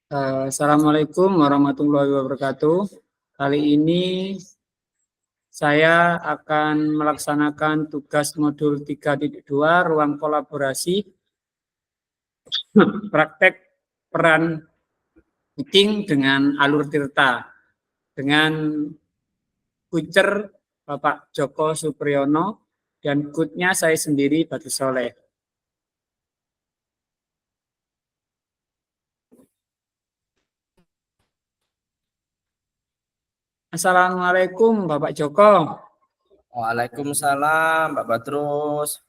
Assalamualaikum warahmatullahi wabarakatuh. Kali ini saya akan melaksanakan tugas modul 3.2 ruang kolaborasi praktek peran kucing dengan alur tirta dengan kucer Bapak Joko Supriyono dan kutnya saya sendiri Batu Soleh. Assalamualaikum Bapak Joko. Waalaikumsalam, Mbak Badrus.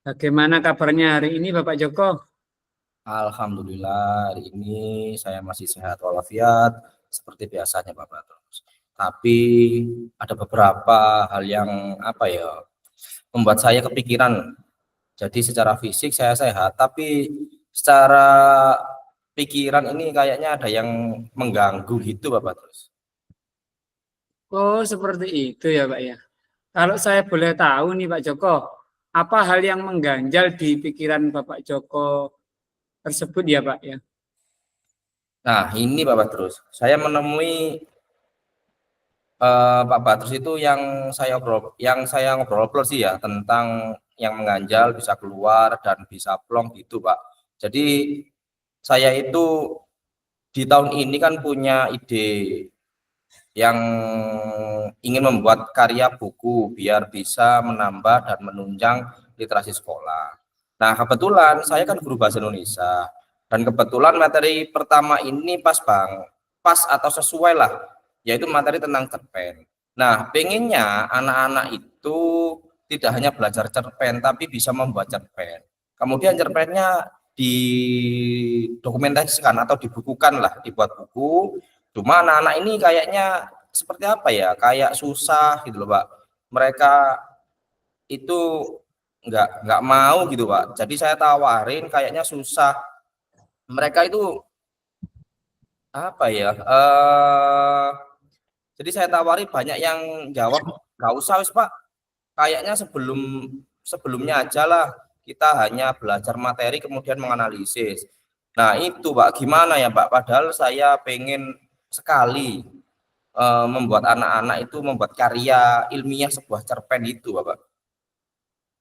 Bagaimana kabarnya hari ini Bapak Joko? Alhamdulillah, hari ini saya masih sehat walafiat seperti biasanya, Pak Badrus. Tapi ada beberapa hal yang membuat saya kepikiran. Jadi secara fisik saya sehat, tapi secara pikiran ini kayaknya ada yang mengganggu gitu, Pak Badrus. Oh, seperti itu ya Pak ya. Kalau saya boleh tahu nih Pak Joko, apa hal yang mengganjal di pikiran Bapak Joko tersebut ya Pak ya? Nah, ini Pak Badrus, saya menemui Pak Badrus itu yang saya ngobrol sih ya tentang yang mengganjal bisa keluar dan bisa plong gitu Pak. Jadi saya itu di tahun ini kan punya ide yang ingin membuat karya buku biar bisa menambah dan menunjang literasi sekolah. Nah, kebetulan saya kan guru bahasa Indonesia dan kebetulan materi pertama ini pas atau sesuai lah, yaitu materi tentang cerpen. Nah, pengennya anak-anak itu tidak hanya belajar cerpen tapi bisa membuat cerpen. Kemudian cerpennya didokumentasikan atau dibukukan lah, dibuat buku. Cuma anak-anak ini kayaknya seperti apa ya, kayak susah gitu loh Pak. Mereka itu nggak mau gitu Pak. Jadi saya tawarin kayaknya susah. Mereka itu apa ya? Jadi saya tawari banyak yang jawab nggak usah wis Pak. Kayaknya sebelumnya aja lah kita hanya belajar materi kemudian menganalisis. Nah itu Pak, gimana ya Pak? Padahal saya pengen sekali membuat anak-anak itu membuat karya ilmiah sebuah cerpen itu Bapak.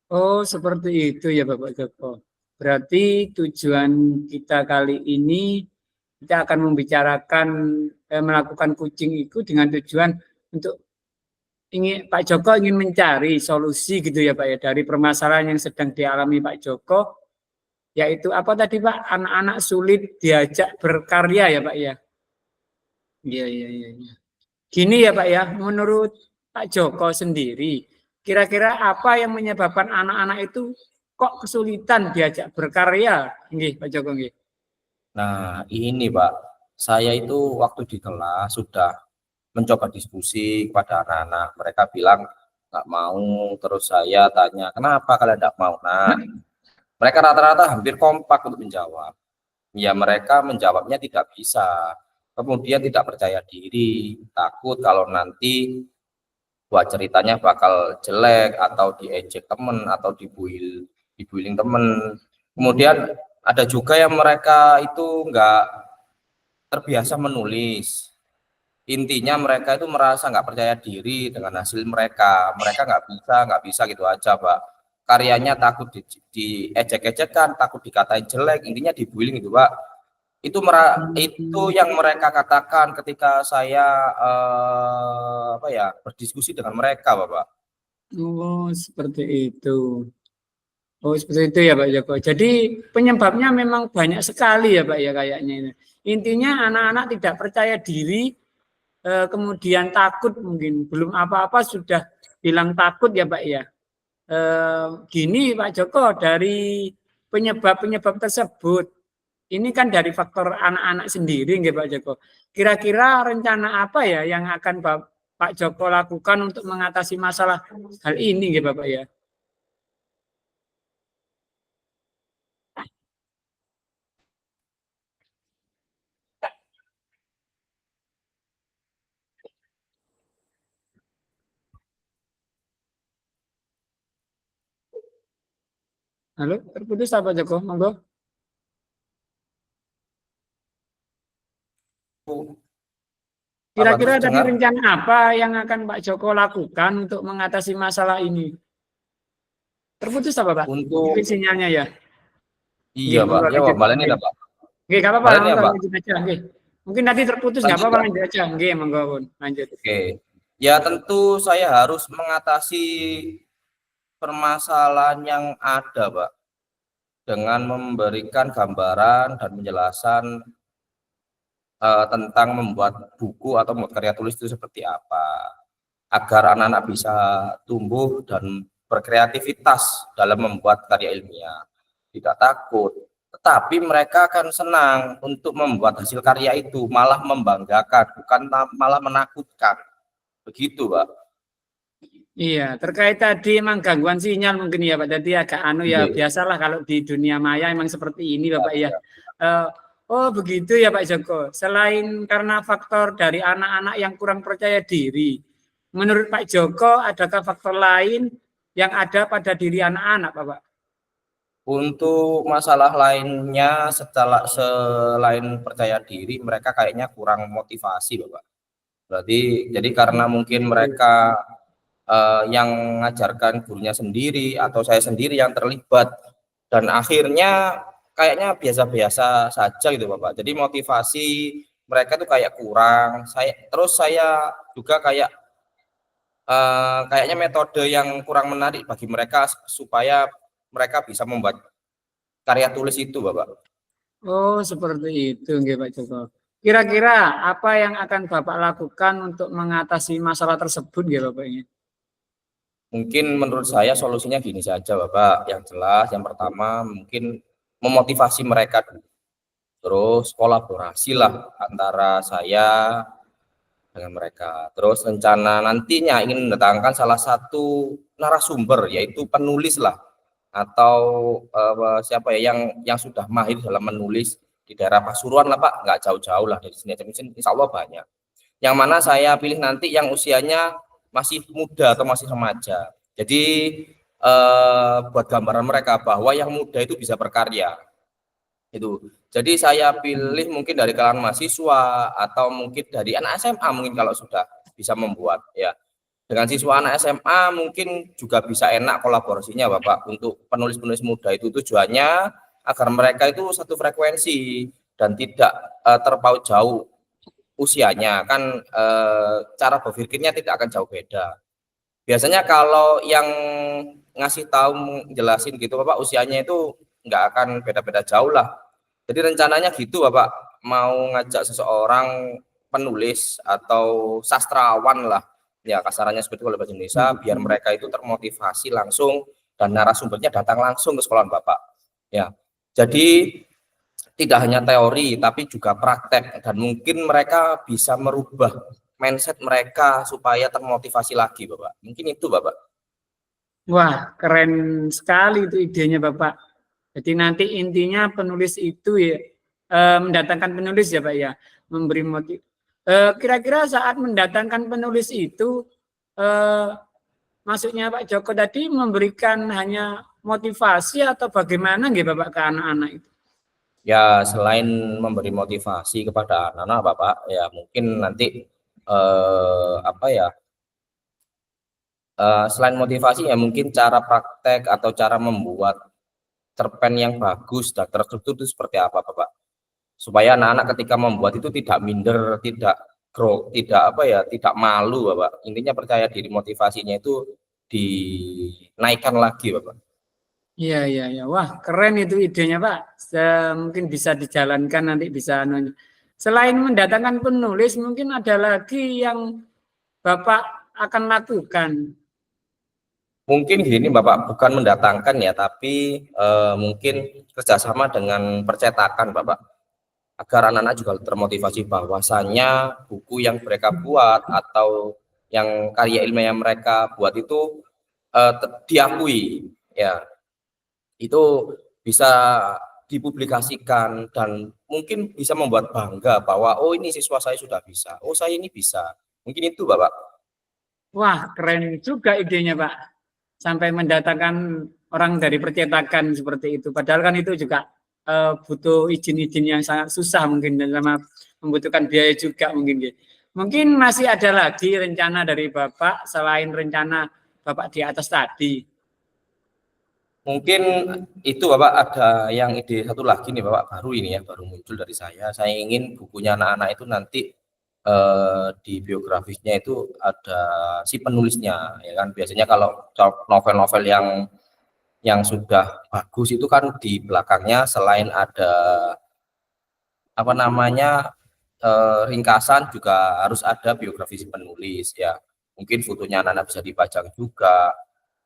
Oh, seperti itu ya Bapak Joko. Berarti tujuan kita kali ini kita akan membicarakan melakukan kucing itu dengan tujuan untuk Pak Joko ingin mencari solusi gitu ya Pak ya dari permasalahan yang sedang dialami Pak Joko, yaitu apa tadi Pak, anak-anak sulit diajak berkarya ya Pak ya. Iya, iya, iya, iya. Gini ya Pak ya, menurut Pak Joko sendiri, kira-kira apa yang menyebabkan anak-anak itu kok kesulitan diajak berkarya? Nggih, Pak Joko nggih. Nah ini Pak, saya itu waktu di kelas sudah mencoba diskusi kepada anak-anak. Mereka bilang nggak mau, terus saya tanya kenapa kalian nggak mau. Nah mereka rata-rata hampir kompak untuk menjawab. Ya mereka menjawabnya tidak bisa, kemudian tidak percaya diri, takut kalau nanti buat ceritanya bakal jelek atau diejek temen atau dibuiling temen. Kemudian ada juga yang mereka itu nggak terbiasa menulis. Intinya mereka itu merasa nggak percaya diri dengan hasil mereka nggak bisa gitu aja Pak. Karyanya takut diejek-ejekan, takut dikatain jelek, intinya dibuiling itu Pak. Itu yang mereka katakan ketika saya berdiskusi dengan mereka Bapak. Oh, seperti itu. Oh, seperti itu ya Pak Joko. Jadi penyebabnya memang banyak sekali ya Pak ya kayaknya ini. Intinya anak-anak tidak percaya diri, kemudian takut mungkin belum apa-apa sudah bilang takut ya Pak ya. Gini Pak Joko, dari penyebab-penyebab tersebut, ini kan dari faktor anak-anak sendiri nggih Pak Joko. Kira-kira rencana apa ya yang akan Pak Joko lakukan untuk mengatasi masalah hal ini nggih Bapak ya? Halo, terputus apa Joko? Monggo. Kira-kira terus tadi dengar rencana apa yang akan Pak Joko lakukan untuk mengatasi masalah ini? Terputus apa Pak? Mungkin untuk sinyalnya ya. iya Nggih, Pak, monggo ya Pak, lanjut. baleni Nggih. dah Pak. Nggih, nggak apa-apa, Baleni ya monggo Pak. lanjut aja. Nggih. Mungkin tadi terputus nggak Lanjut apa-apa, ya. lanjut aja. Nggih, monggo pun lanjut. Oke. Ya tentu saya harus mengatasi permasalahan yang ada, Pak, dengan memberikan gambaran dan penjelasan tentang membuat buku atau membuat karya tulis itu seperti apa, agar anak-anak bisa tumbuh dan berkreativitas dalam membuat karya ilmiah, tidak takut, tetapi mereka akan senang untuk membuat hasil karya itu, malah membanggakan, bukan malah menakutkan, begitu Pak. Iya, terkait tadi emang gangguan sinyal mungkin ya Pak. Jadi agak anu ya, Iya, biasalah kalau di dunia maya emang seperti ini Bapak ya. iya. Eh, oh begitu ya Pak Joko. Selain karena faktor dari anak-anak yang kurang percaya diri, menurut Pak Joko adakah faktor lain yang ada pada diri anak-anak Bapak? Untuk masalah lainnya setelah selain percaya diri, mereka kayaknya kurang motivasi, Bapak. Berarti jadi karena mungkin mereka yang mengajarkan gurunya sendiri atau saya sendiri yang terlibat dan akhirnya kayaknya biasa-biasa saja gitu, Bapak. Jadi motivasi mereka tuh kayak kurang. Saya juga kayaknya metode yang kurang menarik bagi mereka supaya mereka bisa membuat karya tulis itu, Bapak. Oh seperti itu nggih Pak Joko. Kira-kira apa yang akan Bapak lakukan untuk mengatasi masalah tersebut nggih Bapak ini? Mungkin menurut saya solusinya gini saja, Bapak. Yang jelas, yang pertama mungkin memotivasi mereka dulu. Terus kolaborasi lah antara saya dengan mereka. Terus rencana nantinya ingin mendatangkan salah satu narasumber, yaitu penulis lah, atau siapa ya yang sudah mahir dalam menulis di daerah Pasuruan lah Pak, nggak jauh-jauh lah dari sini. Insya Allah banyak. Yang mana saya pilih nanti yang usianya masih muda atau masih remaja. Jadi buat gambaran mereka bahwa yang muda itu bisa berkarya. Itu. Jadi saya pilih mungkin dari kalangan mahasiswa atau mungkin dari anak SMA mungkin kalau sudah bisa membuat ya. Dengan siswa anak SMA mungkin juga bisa enak kolaborasinya Bapak untuk penulis-penulis muda itu tujuannya agar mereka itu satu frekuensi dan tidak terpaut jauh usianya kan cara berpikirnya tidak akan jauh beda. Biasanya kalau yang ngasih tahu jelasin gitu Bapak usianya itu nggak akan beda-beda jauh lah. Jadi rencananya gitu Bapak mau ngajak seseorang penulis atau sastrawan lah ya kasarannya seperti kalau bahasa Indonesia biar mereka itu termotivasi langsung dan narasumbernya datang langsung ke sekolah Bapak. Ya. Jadi tidak hanya teori tapi juga praktek dan mungkin mereka bisa merubah mindset mereka supaya termotivasi lagi Bapak. Mungkin itu Bapak. Wah, keren sekali itu idenya Bapak. Jadi nanti intinya penulis itu ya mendatangkan penulis ya Pak ya, memberi motiv. Kira-kira saat mendatangkan penulis itu maksudnya Pak Joko tadi memberikan hanya motivasi atau bagaimana nggih Bapak ke anak-anak itu? Ya selain memberi motivasi kepada anak-anak Bapak ya mungkin nanti apa ya selain motivasi ya mungkin cara praktek atau cara membuat cerpen yang bagus dan terstruktur itu seperti apa Bapak supaya anak-anak ketika membuat itu tidak minder tidak apa ya tidak malu Bapak intinya percaya diri motivasinya itu dinaikkan lagi Bapak. Iya, iya, iya. Wah, keren itu idenya, Pak. Mungkin bisa dijalankan nanti bisa. Selain mendatangkan penulis, mungkin ada lagi yang Bapak akan lakukan. Mungkin gini Bapak, bukan mendatangkan ya, tapi mungkin kerjasama dengan percetakan Bapak, agar anak-anak juga termotivasi bahwasannya buku yang mereka buat atau yang karya ilmiah yang mereka buat itu diakui, ya itu bisa dipublikasikan dan mungkin bisa membuat bangga bahwa oh ini siswa saya sudah bisa, oh saya ini bisa, mungkin itu Bapak. Wah, keren juga idenya, Pak. Sampai mendatangkan orang dari percetakan seperti itu. Padahal kan itu juga butuh izin-izin yang sangat susah mungkin sama membutuhkan biaya juga mungkin. Mungkin masih ada lagi rencana dari Bapak selain rencana Bapak di atas tadi. Mungkin itu Bapak ada yang ide satu lagi nih Bapak, baru ini ya, baru muncul dari saya. Saya ingin bukunya anak-anak itu nanti di biografisnya itu ada si penulisnya, ya kan. Biasanya kalau novel-novel yang sudah bagus itu kan di belakangnya selain ada apa namanya ringkasan juga harus ada biografi si penulis ya. Mungkin fotonya anak-anak bisa dipajang juga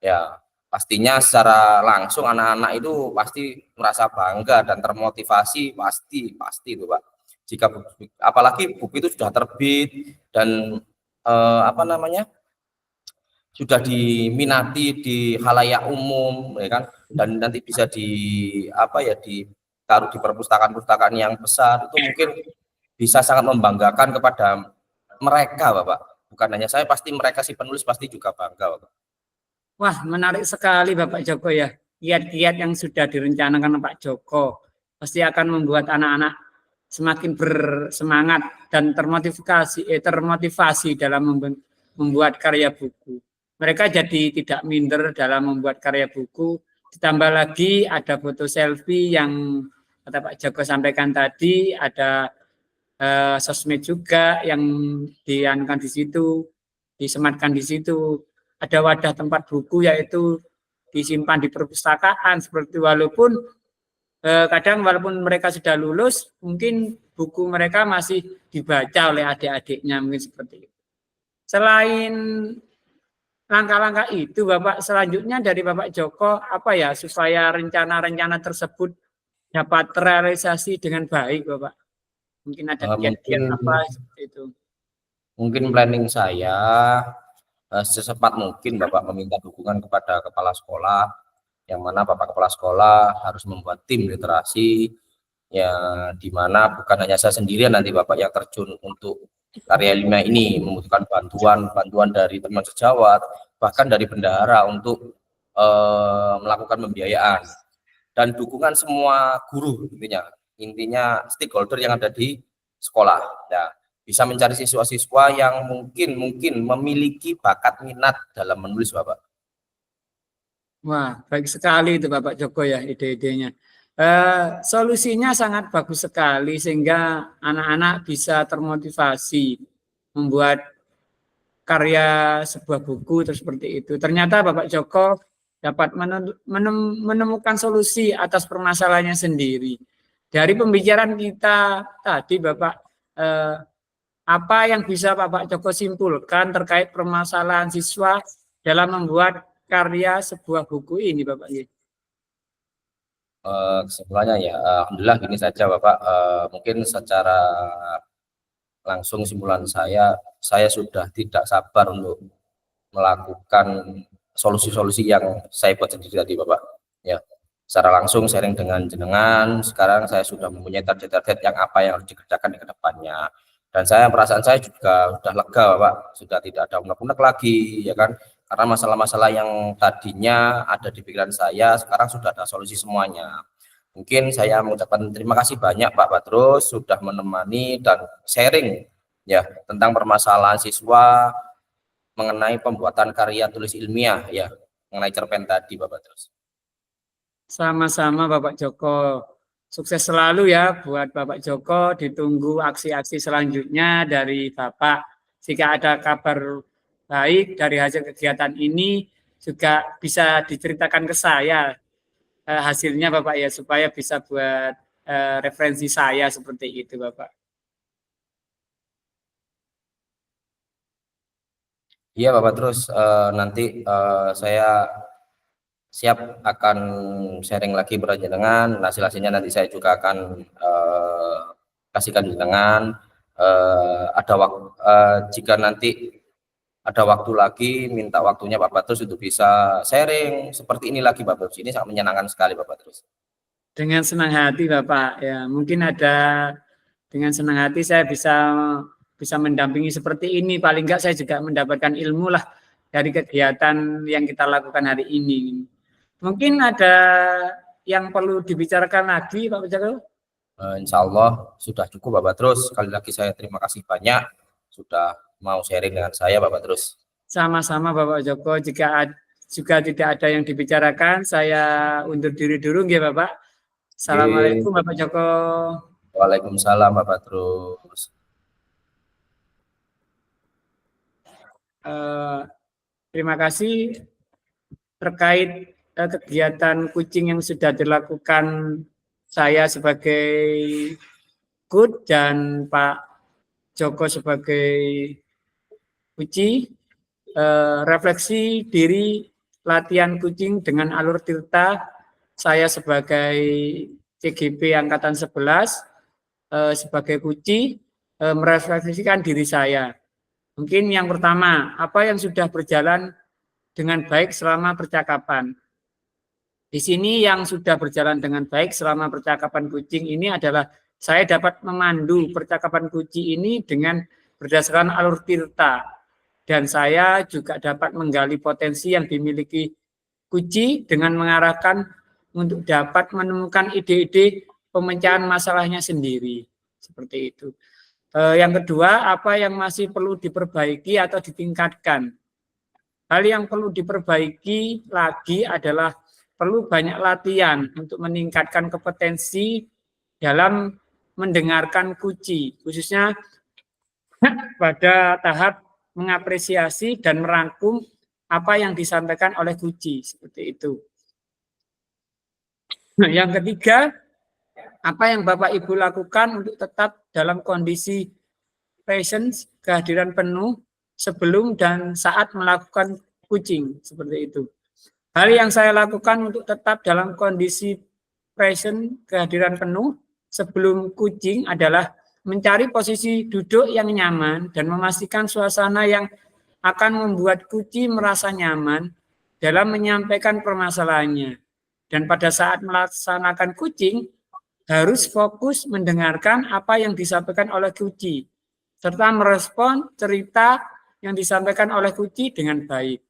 ya. Pastinya secara langsung anak-anak itu pasti merasa bangga dan termotivasi, pasti itu Pak. Jika apalagi buku itu sudah terbit dan apa namanya sudah diminati di halayak umum, ya kan, dan nanti bisa di apa ya ditaruh di perpustakaan-perpustakaan yang besar, itu mungkin bisa sangat membanggakan kepada mereka Bapak. Bukan hanya saya, pasti mereka si penulis pasti juga bangga Bapak. Wah, menarik sekali Bapak Joko ya. Kiat-kiat yang sudah direncanakan Pak Joko pasti akan membuat anak-anak semakin bersemangat dan termotivasi dalam membuat karya buku. Mereka jadi tidak minder dalam membuat karya buku. Ditambah lagi ada foto selfie yang kata Pak Joko sampaikan tadi, ada sosmed juga yang dianukan di situ, disematkan di situ. Ada wadah tempat buku yaitu disimpan di perpustakaan seperti walaupun kadang walaupun mereka sudah lulus mungkin buku mereka masih dibaca oleh adik-adiknya mungkin seperti itu. Selain langkah-langkah itu Bapak, selanjutnya dari Bapak Joko apa ya supaya rencana-rencana tersebut dapat terrealisasi dengan baik Bapak? Mungkin ada kiat-kiat apa seperti itu? Mungkin planning saya secepat mungkin Bapak meminta dukungan kepada kepala sekolah, yang mana Bapak kepala sekolah harus membuat tim literasi, ya di mana bukan hanya saya sendirian nanti Bapak yang terjun untuk karya ilmiah ini, membutuhkan bantuan dari teman sejawat, bahkan dari bendahara untuk melakukan pembiayaan dan dukungan semua guru intinya stakeholder yang ada di sekolah. Nah, bisa mencari siswa-siswa yang mungkin memiliki bakat minat dalam menulis Bapak. Wah, baik sekali itu Bapak Joko ya ide-idenya. Solusinya sangat bagus sekali sehingga anak-anak bisa termotivasi membuat karya sebuah buku terus seperti itu. Ternyata Bapak Joko dapat menemukan solusi atas permasalahannya sendiri. Dari pembicaraan kita tadi Bapak, apa yang bisa Bapak Joko simpulkan terkait permasalahan siswa dalam membuat karya sebuah buku ini Bapak? Kesimpulannya ya, alhamdulillah gini saja Bapak, mungkin secara langsung simpulan saya sudah tidak sabar untuk melakukan solusi-solusi yang saya buat sendiri tadi Bapak. Ya, secara langsung sharing dengan jenengan, sekarang saya sudah mempunyai target-target yang apa yang harus dikerjakan di kedepannya. Dan perasaan saya juga sudah lega Bapak, sudah tidak ada unek-unek lagi, ya kan? Karena masalah-masalah yang tadinya ada di pikiran saya, sekarang sudah ada solusi semuanya. Mungkin saya mengucapkan terima kasih banyak Pak Badrus sudah menemani dan sharing ya tentang permasalahan siswa mengenai pembuatan karya tulis ilmiah ya, mengenai cerpen tadi Pak Badrus. Sama-sama Bapak Joko. Sukses selalu ya buat Bapak Joko, ditunggu aksi-aksi selanjutnya dari Bapak. Jika ada kabar baik dari hasil kegiatan ini juga bisa diceritakan ke saya hasilnya Bapak ya, supaya bisa buat referensi saya seperti itu Bapak. Iya Bapak, terus nanti saya siap akan sharing lagi berjenengan, hasil-hasilnya nanti saya juga akan kasihkan jenengan. Ada waktu jika nanti ada waktu lagi, minta waktunya Pak Badrus untuk bisa sharing seperti ini lagi Pak Badrus. Ini sangat menyenangkan sekali Pak Badrus. Dengan senang hati Bapak ya, mungkin ada dengan senang hati saya bisa mendampingi seperti ini, paling enggak saya juga mendapatkan ilmu lah dari kegiatan yang kita lakukan hari ini. Mungkin ada yang perlu dibicarakan lagi Pak Joko? Insya Allah sudah cukup Bapak Terus. Sekali lagi saya terima kasih banyak sudah mau sharing dengan saya Bapak Terus. Sama-sama Bapak Joko, jika juga tidak ada yang dibicarakan, saya undur diri dulu ya Bapak. Assalamualaikum Bapak Joko. Waalaikumsalam Bapak Terus. Terima kasih terkait kegiatan kucing yang sudah dilakukan saya sebagai coach dan Pak Joko sebagai kuci. Refleksi diri latihan kucing dengan alur tirta, saya sebagai CGP Angkatan 11 sebagai kuci merefleksikan diri saya. Mungkin yang pertama, apa yang sudah berjalan dengan baik selama percakapan. Di sini yang sudah berjalan dengan baik selama percakapan kucing ini adalah saya dapat memandu percakapan kucing ini dengan berdasarkan alur tirta. Dan saya juga dapat menggali potensi yang dimiliki kucing dengan mengarahkan untuk dapat menemukan ide-ide pemecahan masalahnya sendiri. Seperti itu. Yang kedua, apa yang masih perlu diperbaiki atau ditingkatkan. Hal yang perlu diperbaiki lagi adalah perlu banyak latihan untuk meningkatkan kompetensi dalam mendengarkan kucing, khususnya pada tahap mengapresiasi dan merangkum apa yang disampaikan oleh kucing, seperti itu. Nah, yang ketiga, apa yang Bapak Ibu lakukan untuk tetap dalam kondisi presence, kehadiran penuh sebelum dan saat melakukan kucing, seperti itu. Hal yang saya lakukan untuk tetap dalam kondisi present, kehadiran penuh sebelum kucing adalah mencari posisi duduk yang nyaman dan memastikan suasana yang akan membuat kucing merasa nyaman dalam menyampaikan permasalahannya. Dan pada saat melaksanakan kucing, harus fokus mendengarkan apa yang disampaikan oleh kucing, serta merespon cerita yang disampaikan oleh kucing dengan baik.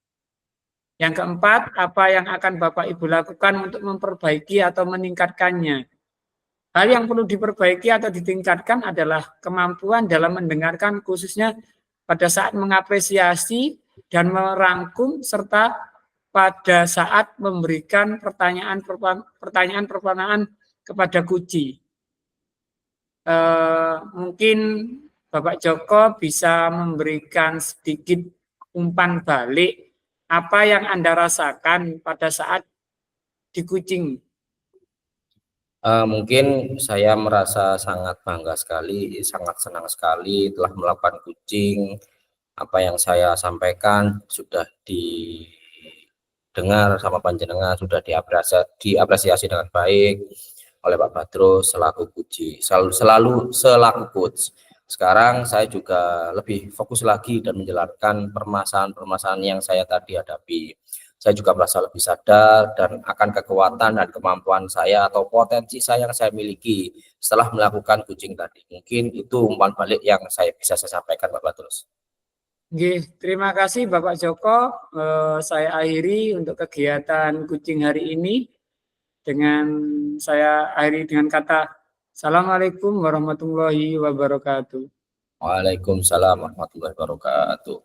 Yang keempat, apa yang akan Bapak Ibu lakukan untuk memperbaiki atau meningkatkannya? Hal yang perlu diperbaiki atau ditingkatkan adalah kemampuan dalam mendengarkan, khususnya pada saat mengapresiasi dan merangkum, serta pada saat memberikan pertanyaan kepada kucing. Mungkin Bapak Joko bisa memberikan sedikit umpan balik apa yang Anda rasakan pada saat di kucing. Mungkin saya merasa sangat bangga sekali, sangat senang sekali telah melakukan kucing. Apa yang saya sampaikan sudah didengar sama panjenengan, sudah diapresiasi dengan baik oleh Pak Badrus selaku kuci, selalu selaku coach. Sekarang saya juga lebih fokus lagi dan menjelaskan permasalahan-permasalahan yang saya tadi hadapi. Saya juga merasa lebih sadar dan akan kekuatan dan kemampuan saya atau potensi saya yang saya miliki setelah melakukan kucing tadi. Mungkin itu umpan balik yang bisa saya sampaikan Pak Badrus. Terima kasih Bapak Joko. Saya akhiri untuk kegiatan kucing hari ini saya akhiri dengan kata Assalamualaikum warahmatullahi wabarakatuh. Waalaikumsalam warahmatullahi wabarakatuh.